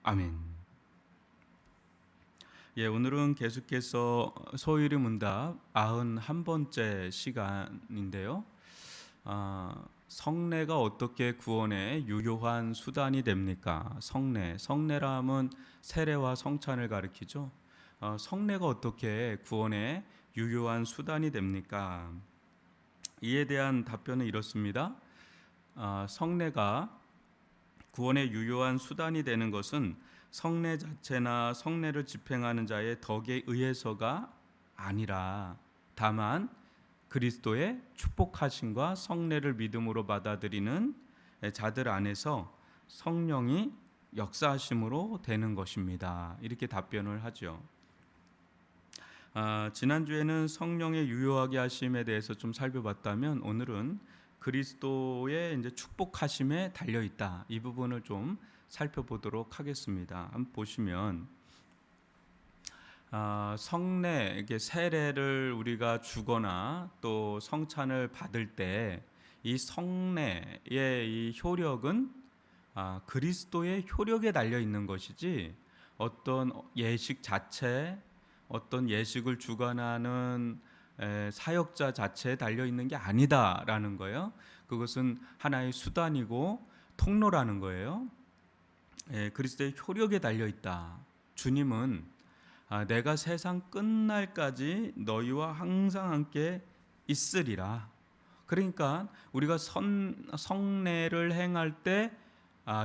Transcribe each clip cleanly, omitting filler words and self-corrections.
아멘. 예, 오늘은 계속해서 소위의 문답 91번째 시간인데요. 성례가 어떻게 구원의 유효한 수단이 됩니까? 성례라 하면 세례와 성찬을 가리키죠. 성례가 어떻게 구원의 유효한 수단이 됩니까? 이에 대한 답변은 이렇습니다. 성례가 구원의 유효한 수단이 되는 것은 성례 자체나 성례를 집행하는 자의 덕에 의해서가 아니라 다만 그리스도의 축복하심과 성례를 믿음으로 받아들이는 자들 안에서 성령이 역사하심으로 되는 것입니다. 이렇게 답변을 하죠. 지난주에는 성령의 유효하게 하심에 대해서 좀 살펴봤다면 오늘은 그리스도의 이제 축복하심에 달려 있다. 이 부분을 좀 살펴보도록 하겠습니다. 한번 보시면 성례, 이게 세례를 우리가 주거나 또 성찬을 받을 때 이 성례의 이 효력은 그리스도의 효력에 달려 있는 것이지 어떤 예식 자체, 어떤 예식을 주관하는 사역자 자체에 달려 있는 게 아니다라는 거예요. 그것은 하나의 수단이고 통로라는 거예요. 그리스도의 효력에 달려 있다. 주님은 내가 세상 끝날까지 너희와 항상 함께 있으리라. 그러니까 우리가 성례를 행할 때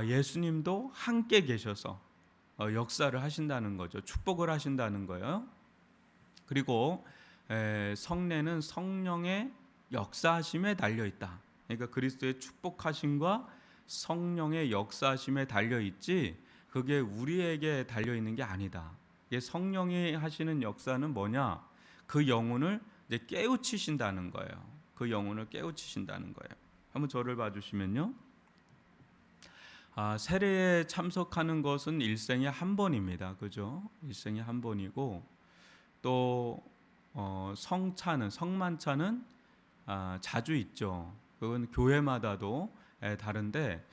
예수님도 함께 계셔서 역사를 하신다는 거죠. 축복을 하신다는 거예요. 그리고 성례는 성령의 역사하심에 달려 있다. 그러니까 그리스도의 축복하심과 성령의 역사하심에 달려 있지 그게 우리에게 달려 있는 게 아니다. 이게 성령이 하시는 역사는 뭐냐? 그 영혼을 이제 깨우치신다는 거예요. 그 영혼을 깨우치신다는 거예요. 한번 저를 봐주시면요. 세례에 참석하는 것은 일생에 한 번입니다. 그죠? 일생에 한 번이고 또 성찬은 성만찬은 자주 있죠. 그건 교회마다도 다른데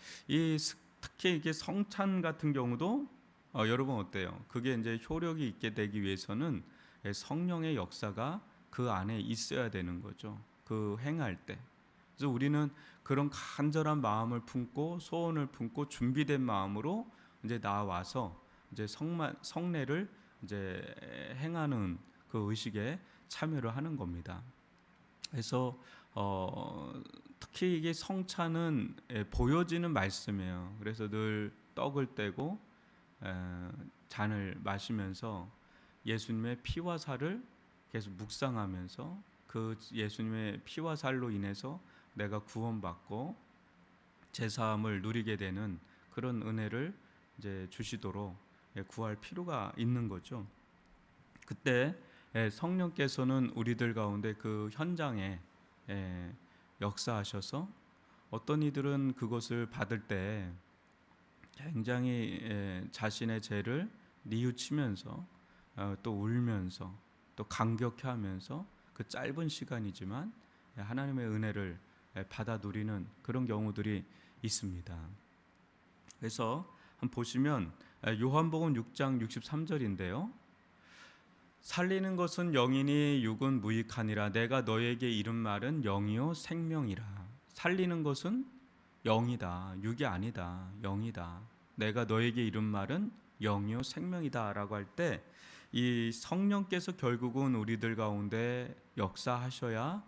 특히 이게 성찬 같은 경우도 여러분 어때요? 그게 이제 효력이 있게 되기 위해서는 성령의 역사가 그 안에 있어야 되는 거죠. 그 행할 때. 그래서 우리는 그런 간절한 마음을 품고 소원을 품고 준비된 마음으로 이제 나와서 이제 성례를 이제 행하는 그 의식에 참여를 하는 겁니다. 그래서 특히 이게 성찬은 보여지는 말씀이에요. 그래서 늘 떡을 떼고 잔을 마시면서 예수님의 피와 살을 계속 묵상하면서 그 예수님의 피와 살로 인해서 내가 구원받고 제사함을 누리게 되는 그런 은혜를 이제 주시도록 구할 필요가 있는 거죠. 그때 성령께서는 우리들 가운데 그 현장에 역사하셔서 어떤 이들은 그것을 받을 때 굉장히 자신의 죄를 뉘우치면서 또 울면서 또 감격해하면서 그 짧은 시간이지만 하나님의 은혜를 받아 누리는 그런 경우들이 있습니다. 그래서 한번 보시면 요한복음 6장 63절인데요. 살리는 것은 영이니 육은 무익하니라. 내가 너에게 이른 말은 영이요 생명이라. 살리는 것은 영이다. 육이 아니다. 영이다. 내가 너에게 이른 말은 영이요 생명이다 라고 할 때 이 성령께서 결국은 우리들 가운데 역사하셔야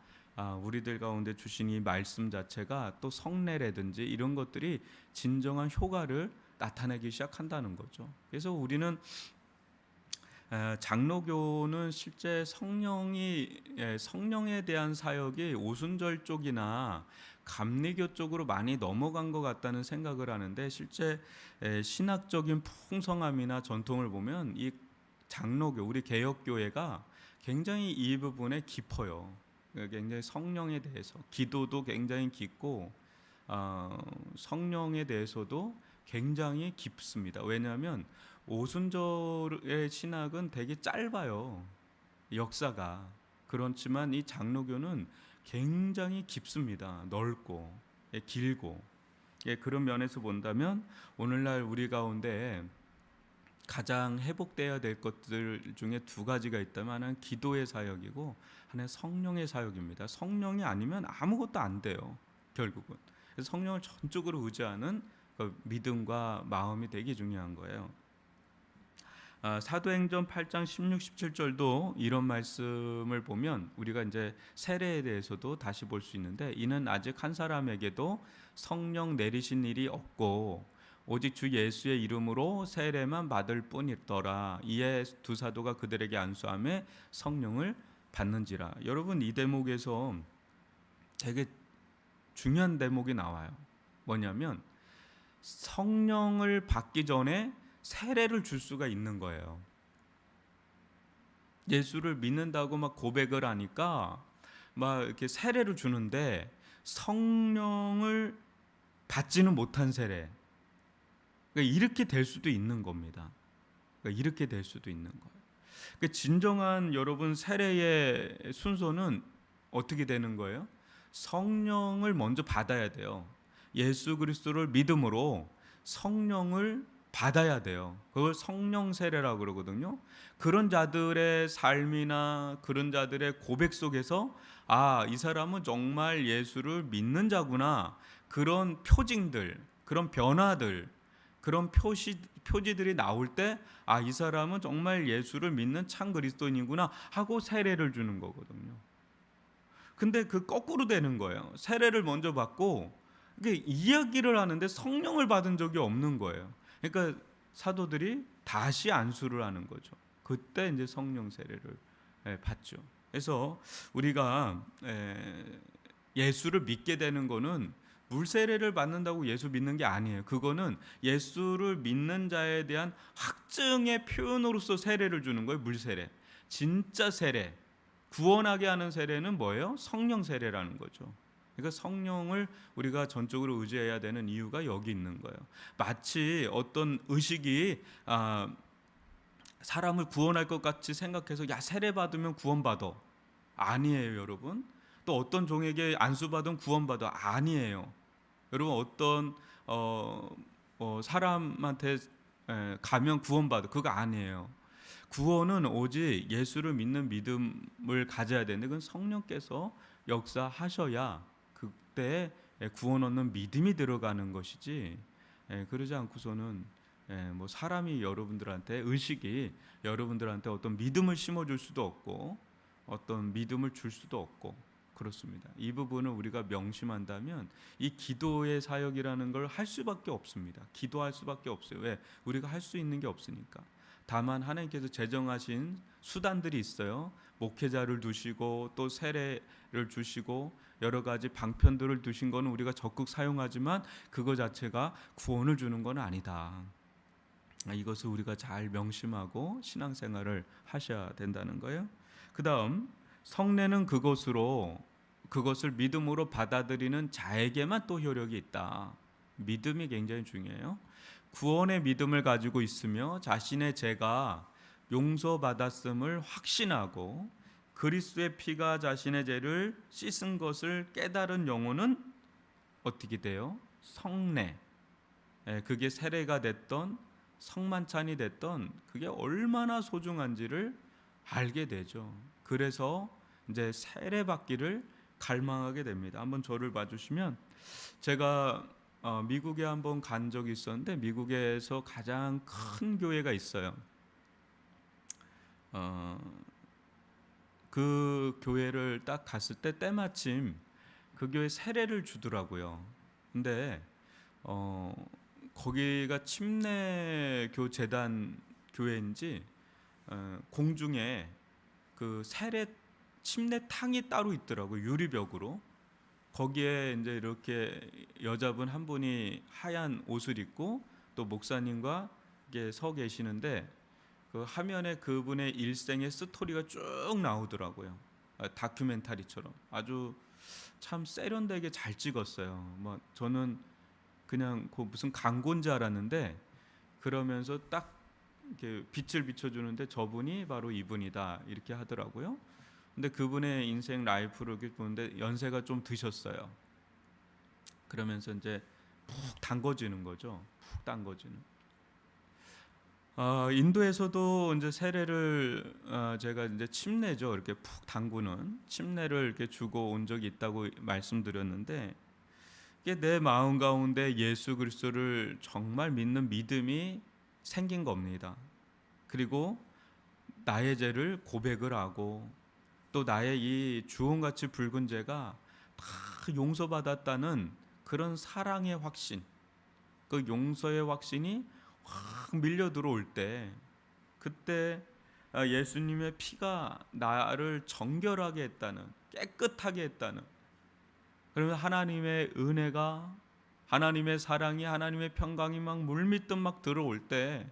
우리들 가운데 주신 이 말씀 자체가 또 성례라든지 이런 것들이 진정한 효과를 나타내기 시작한다는 거죠. 그래서 우리는 장로교는 실제 성령에 대한 사역이 오순절 쪽이나 감리교 쪽으로 많이 넘어간 것 같다는 생각을 하는데 실제 신학적인 풍성함이나 전통을 보면 이 장로교, 우리 개혁교회가 굉장히 이 부분에 깊어요. 굉장히 성령에 대해서 기도도 굉장히 깊고 성령에 대해서도 굉장히 깊습니다. 왜냐하면 오순절의 신학은 되게 짧아요. 역사가. 그렇지만 이 장로교는 굉장히 깊습니다. 넓고 길고. 그런 면에서 본다면 오늘날 우리 가운데 가장 회복돼야 될 것들 중에 두 가지가 있다면 하나는 기도의 사역이고 하나는 성령의 사역입니다. 성령이 아니면 아무것도 안 돼요. 결국은. 그래서 성령을 전적으로 의지하는 그 믿음과 마음이 되게 중요한 거예요. 사도행전 8장 16, 17절도 이런 말씀을 보면 우리가 이제 세례에 대해서도 다시 볼 수 있는데, 이는 아직 한 사람에게도 성령 내리신 일이 없고 오직 주 예수의 이름으로 세례만 받을 뿐이더라. 이에 두 사도가 그들에게 안수하며 성령을 받는지라. 여러분, 이 대목에서 되게 중요한 대목이 나와요. 뭐냐면 성령을 받기 전에 세례를 줄 수가 있는 거예요. 예수를 믿는다고 막 고백을 하니까 막 이렇게 세례를 주는데 성령을 받지는 못한 세례. 그러니까 이렇게 될 수도 있는 겁니다. 그러니까 이렇게 될 수도 있는 거예요. 그러니까 진정한 여러분 세례의 순서는 어떻게 되는 거예요? 성령을 먼저 받아야 돼요. 예수 그리스도를 믿음으로 성령을 받아야 돼요. 그걸 성령 세례라고 그러거든요. 그런 자들의 삶이나 그런 자들의 고백 속에서 이 사람은 정말 예수를 믿는 자구나. 그런 표징들, 그런 변화들, 그런 표지들이 나올 때 이 사람은 정말 예수를 믿는 참 그리스도인이구나 하고 세례를 주는 거거든요. 근데 그 거꾸로 되는 거예요. 세례를 먼저 받고 이야기를 하는데 성령을 받은 적이 없는 거예요. 그러니까 사도들이 다시 안수를 하는 거죠. 그때 이제 성령 세례를 받죠. 그래서 우리가 예수를 믿게 되는 거는 물 세례를 받는다고 예수 믿는 게 아니에요. 그거는 예수를 믿는 자에 대한 확증의 표현으로서 세례를 주는 거예요. 물 세례. 진짜 세례, 구원하게 하는 세례는 뭐예요? 성령 세례라는 거죠. 그러니까 성령을 우리가 전적으로 의지해야 되는 이유가 여기 있는 거예요. 마치 어떤 의식이 사람을 구원할 것 같이 생각해서 야 세례 받으면 구원받아. 아니에요, 여러분. 또 어떤 종에게 안수 받으면 구원받아. 아니에요. 여러분, 어떤 사람한테 가면 구원받아. 그거 아니에요. 구원은 오직 예수를 믿는 믿음을 가져야 되는데 그건 성령께서 역사하셔야 그때 구원 얻는 믿음이 들어가는 것이지, 그러지 않고서는 뭐 사람이 여러분들한테 의식이 여러분들한테 어떤 믿음을 심어줄 수도 없고 어떤 믿음을 줄 수도 없고 그렇습니다. 이 부분을 우리가 명심한다면 이 기도의 사역이라는 걸 할 수밖에 없습니다. 기도할 수밖에 없어요. 왜? 우리가 할 수 있는 게 없으니까. 다만 하나님께서 제정하신 수단들이 있어요. 목회자를 두시고 또 세례를 주시고 여러 가지 방편들을 두신 거는 우리가 적극 사용하지만 그거 자체가 구원을 주는 건 아니다. 이것을 우리가 잘 명심하고 신앙생활을 하셔야 된다는 거예요. 그 다음 성례는 그것을 믿음으로 받아들이는 자에게만 또 효력이 있다. 믿음이 굉장히 중요해요. 구원의 믿음을 가지고 있으며 자신의 죄가 용서받았음을 확신하고 그리스도의 피가 자신의 죄를 씻은 것을 깨달은 영혼은 어떻게 돼요? 성례. 그게 세례가 됐던 성만찬이 됐던 그게 얼마나 소중한지를 알게 되죠. 그래서 이제 세례 받기를 갈망하게 됩니다. 한번 저를 봐주시면, 제가 미국에 한번 간 적이 있었는데 미국에서 가장 큰 교회가 있어요. 그 교회를 딱 갔을 때 때마침 그 교회 세례를 주더라고요. 근데 거기가 침례교 재단 교회인지 공중에 그 세례 침례탕이 따로 있더라고요. 유리벽으로. 거기에 이제 이렇게 여자분 한 분이 하얀 옷을 입고 또 목사님과 이게 서 계시는데 그 화면에 그분의 일생의 스토리가 쭉 나오더라고요. 다큐멘터리처럼 아주 참 세련되게 잘 찍었어요. 뭐 저는 그냥 그 무슨 광고인 줄 알았는데 그러면서 딱 이렇게 빛을 비춰주는데 저분이 바로 이분이다 이렇게 하더라고요. 근데 그분의 인생 라이프를 이렇게 보는데 연세가 좀 드셨어요. 그러면서 이제 푹 담궈지는 거죠. 푹 담궈지는. 인도에서도 이제 세례를 제가 이제 침례죠. 이렇게 푹 담그는 침례를 이렇게 주고 온 적이 있다고 말씀드렸는데, 이게 내 마음 가운데 예수 그리스도를 정말 믿는 믿음이 생긴 겁니다. 그리고 나의 죄를 고백을 하고 또 나의 이 주홍같이 붉은 죄가 다 용서받았다는 그런 사랑의 확신, 그 용서의 확신이 확 밀려 들어올 때, 그때 예수님의 피가 나를 정결하게 했다는, 깨끗하게 했다는, 그러면 하나님의 은혜가, 하나님의 사랑이, 하나님의 평강이 막 물밀듯 막 들어올 때,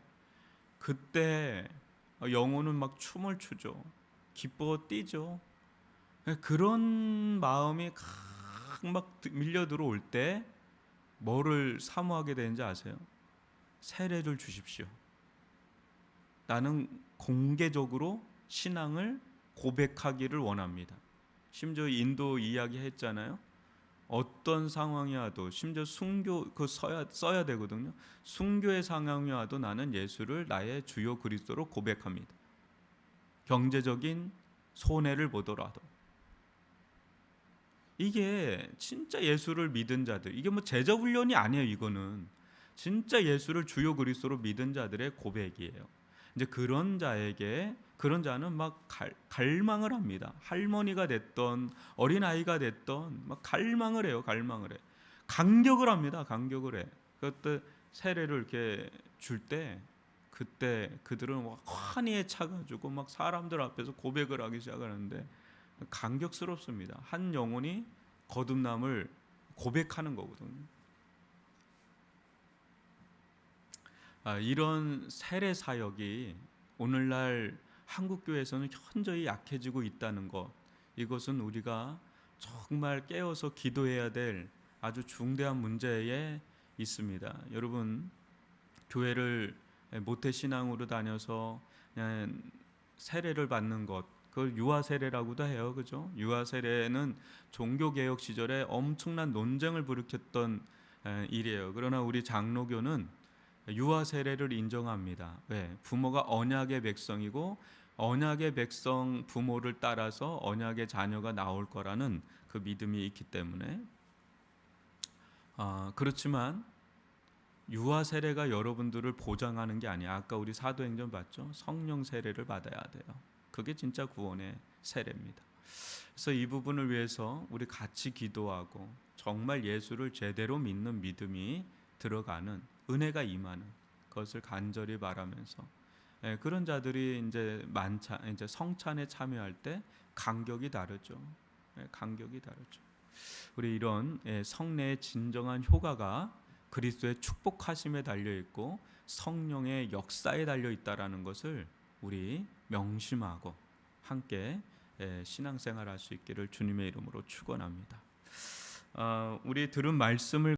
그때 영혼은 막 춤을 추죠. 기뻐 뛰죠. 그런 마음이 막 밀려 들어올 때 뭐를 사모하게 되는지 아세요? 세례를 주십시오. 나는 공개적으로 신앙을 고백하기를 원합니다. 심지어 인도 이야기 했잖아요. 어떤 상황이 와도, 심지어 순교 써야 되거든요. 순교의 상황이 와도 나는 예수를 나의 주요 그리스도로 고백합니다. 경제적인 손해를 보더라도. 이게 진짜 예수를 믿은 자들, 이게 뭐 제자 훈련이 아니에요. 이거는 진짜 예수를 주요 그리스도로 믿은 자들의 고백이에요. 이제 그런 자는 막 갈망을 합니다. 할머니가 됐던 어린 아이가 됐던 막 갈망을 해요. 간격을 합니다. 간격을 해. 그때 세례를 이렇게 줄 때, 그때 그들은 막 환희에 차가지고 막 사람들 앞에서 고백을 하기 시작하는데 감격스럽습니다. 한 영혼이 거듭남을 고백하는 거거든요. 이런 세례 사역이 오늘날 한국 교회에서는 현저히 약해지고 있다는 것, 이것은 우리가 정말 깨어서 기도해야 될 아주 중대한 문제에 있습니다. 여러분, 교회를 모태 신앙으로 다녀서 그냥 세례를 받는 것, 그걸 유아 세례라고도 해요. 그죠? 유아 세례는 종교 개혁 시절에 엄청난 논쟁을 불이켰던 일이에요. 그러나 우리 장로교는 유아 세례를 인정합니다. 왜? 부모가 언약의 백성이고 언약의 백성 부모를 따라서 언약의 자녀가 나올 거라는 그 믿음이 있기 때문에. 그렇지만 유아 세례가 여러분들을 보장하는 게 아니야. 아까 우리 사도행전 봤죠? 성령 세례를 받아야 돼요. 그게 진짜 구원의 세례입니다. 그래서 이 부분을 위해서 우리 같이 기도하고 정말 예수를 제대로 믿는 믿음이 들어가는, 은혜가 임하는 것을 간절히 바라면서, 그런 자들이 이제 성찬에 참여할 때 간격이 다르죠. 간격이 다르죠. 우리 이런 성례의 진정한 효과가 그리스도의 축복하심에 달려 있고 성령의 역사에 달려 있다라는 것을 우리 명심하고 함께 신앙생활할 수 있기를 주님의 이름으로 축원합니다. 우리 들은 말씀을